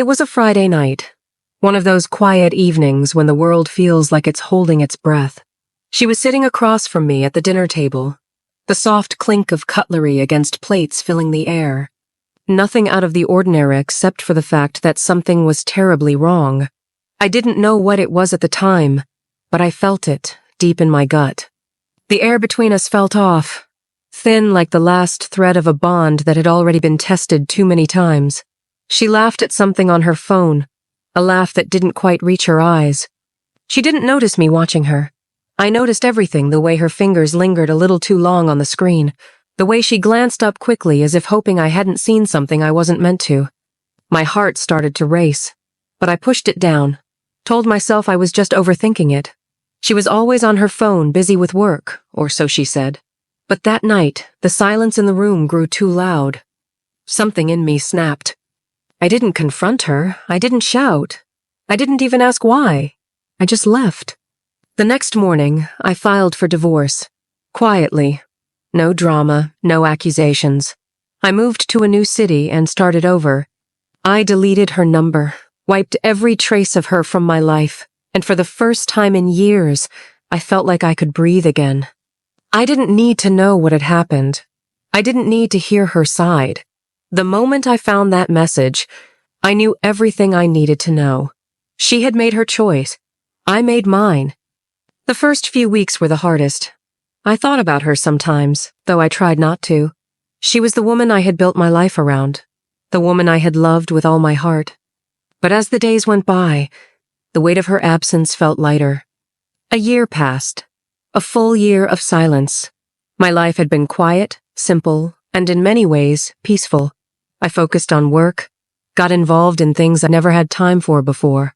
It was a Friday night, one of those quiet evenings when the world feels like it's holding its breath. She was sitting across from me at the dinner table, the soft clink of cutlery against plates filling the air. Nothing out of the ordinary except for the fact that something was terribly wrong. I didn't know what it was at the time, but I felt it deep in my gut. The air between us felt off, thin like the last thread of a bond that had already been tested too many times. She laughed at something on her phone, a laugh that didn't quite reach her eyes. She didn't notice me watching her. I noticed everything, the way her fingers lingered a little too long on the screen, the way she glanced up quickly as if hoping I hadn't seen something I wasn't meant to. My heart started to race, but I pushed it down, told myself I was just overthinking it. She was always on her phone, busy with work, or so she said. But that night, the silence in the room grew too loud. Something in me snapped. I didn't confront her. I didn't shout. I didn't even ask why. I just left. The next morning, I filed for divorce. Quietly. No drama, no accusations. I moved to a new city and started over. I deleted her number, wiped every trace of her from my life, and for the first time in years, I felt like I could breathe again. I didn't need to know what had happened. I didn't need to hear her side. The moment I found that message, I knew everything I needed to know. She had made her choice. I made mine. The first few weeks were the hardest. I thought about her sometimes, though I tried not to. She was the woman I had built my life around, the woman I had loved with all my heart. But as the days went by, the weight of her absence felt lighter. A year passed, a full year of silence. My life had been quiet, simple, and in many ways, peaceful. I focused on work, got involved in things I never had time for before.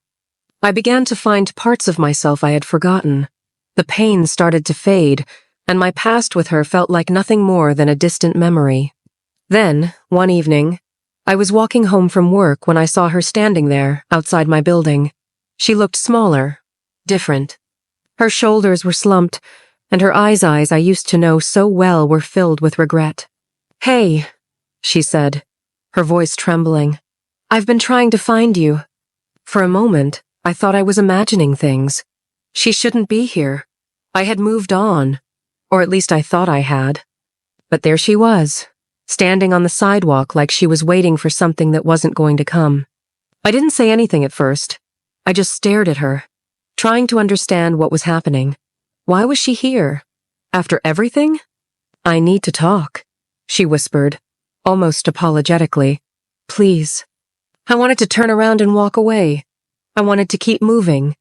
I began to find parts of myself I had forgotten. The pain started to fade, and my past with her felt like nothing more than a distant memory. Then, one evening, I was walking home from work when I saw her standing there, outside my building. She looked smaller, different. Her shoulders were slumped, and her eyes I used to know so well were filled with regret. "Hey," she said, her voice trembling. "I've been trying to find you." For a moment, I thought I was imagining things. She shouldn't be here. I had moved on, or at least I thought I had. But there she was, standing on the sidewalk like she was waiting for something that wasn't going to come. I didn't say anything at first. I just stared at her, trying to understand what was happening. Why was she here? After everything? "I need to talk," she whispered, almost apologetically. "Please." I wanted to turn around and walk away. I wanted to keep moving,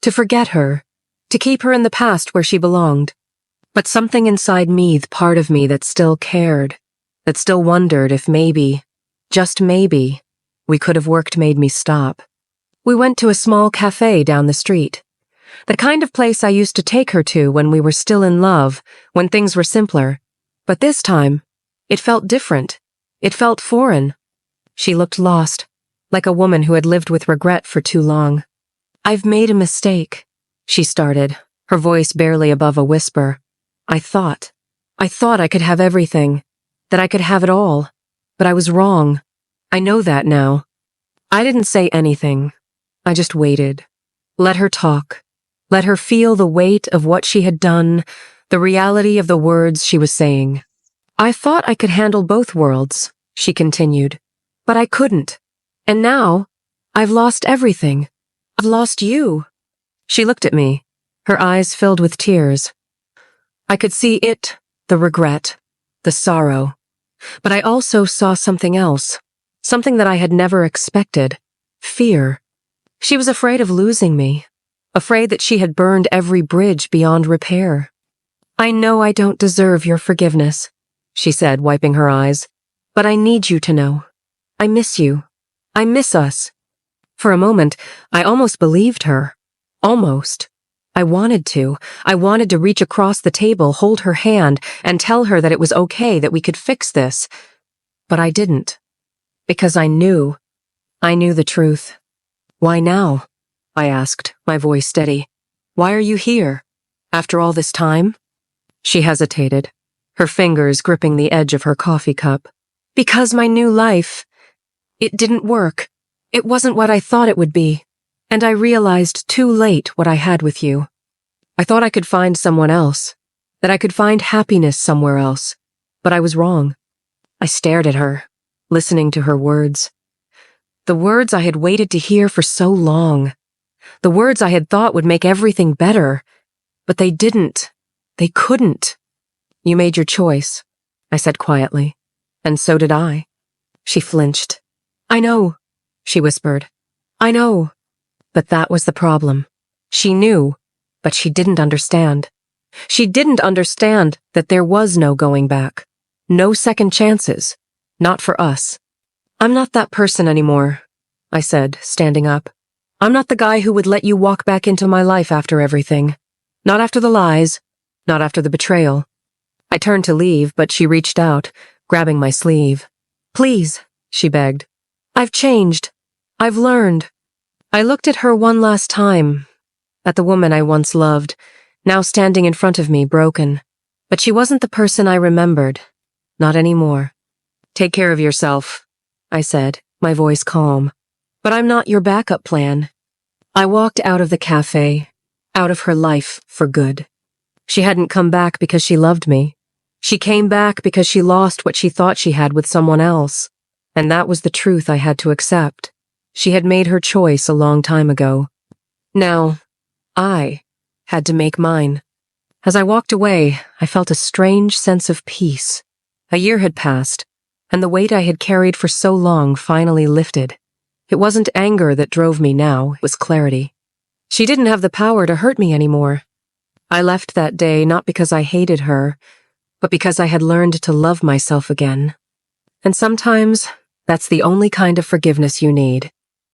to forget her, to keep her in the past where she belonged. But something inside me, the part of me that still cared, that still wondered if maybe, just maybe, we could have worked made me stop. We went to a small cafe down the street. The kind of place I used to take her to when we were still in love, when things were simpler. But this time, it felt different. It felt foreign. She looked lost, like a woman who had lived with regret for too long. "I've made a mistake," she started, her voice barely above a whisper. I thought I could have everything, that I could have it all, but I was wrong. I know that now. I didn't say anything. I just waited. Let her talk. Let her feel the weight of what she had done, the reality of the words she was saying. "I thought I could handle both worlds," she continued, "but I couldn't. And now, I've lost everything. I've lost you." She looked at me, her eyes filled with tears. I could see it, the regret, the sorrow. But I also saw something else, something that I had never expected. Fear. She was afraid of losing me, afraid that she had burned every bridge beyond repair. "I know I don't deserve your forgiveness," she said, wiping her eyes, "but I need you to know. I miss you. I miss us." For a moment, I almost believed her. Almost. I wanted to. I wanted to reach across the table, hold her hand, and tell her that it was okay, that we could fix this. But I didn't. Because I knew. I knew the truth. "Why now?" I asked, my voice steady. "Why are you here? After all this time?" She hesitated, her fingers gripping the edge of her coffee cup. "Because my new life, it didn't work. It wasn't what I thought it would be, and I realized too late what I had with you. I thought I could find someone else, that I could find happiness somewhere else, but I was wrong. I stared at her, listening to her words. The words I had waited to hear for so long. The words I had thought would make everything better, but they didn't. They couldn't. You made your choice, I said quietly, and so did I. She flinched. I know, she whispered. I know. But that was the problem. She knew, but she didn't understand. She didn't understand that there was no going back. No second chances. Not for us. I'm not that person anymore, I said, standing up. I'm not the guy who would let you walk back into my life after everything. Not after the lies. Not after the betrayal. I turned to leave, but she reached out, grabbing my sleeve. Please, she begged. I've changed. I've learned. I looked at her one last time, at the woman I once loved, now standing in front of me, broken. But she wasn't the person I remembered. Not anymore. Take care of yourself, I said, my voice calm. But I'm not your backup plan. I walked out of the cafe, out of her life for good. She hadn't come back because she loved me. She came back because she lost what she thought she had with someone else. And that was the truth I had to accept. She had made her choice a long time ago. Now, I had to make mine. As I walked away, I felt a strange sense of peace. A year had passed, and the weight I had carried for so long finally lifted. It wasn't anger that drove me now, it was clarity. She didn't have the power to hurt me anymore. I left that day not because I hated her, but because I had learned to love myself again. And sometimes, that's the only kind of forgiveness you need.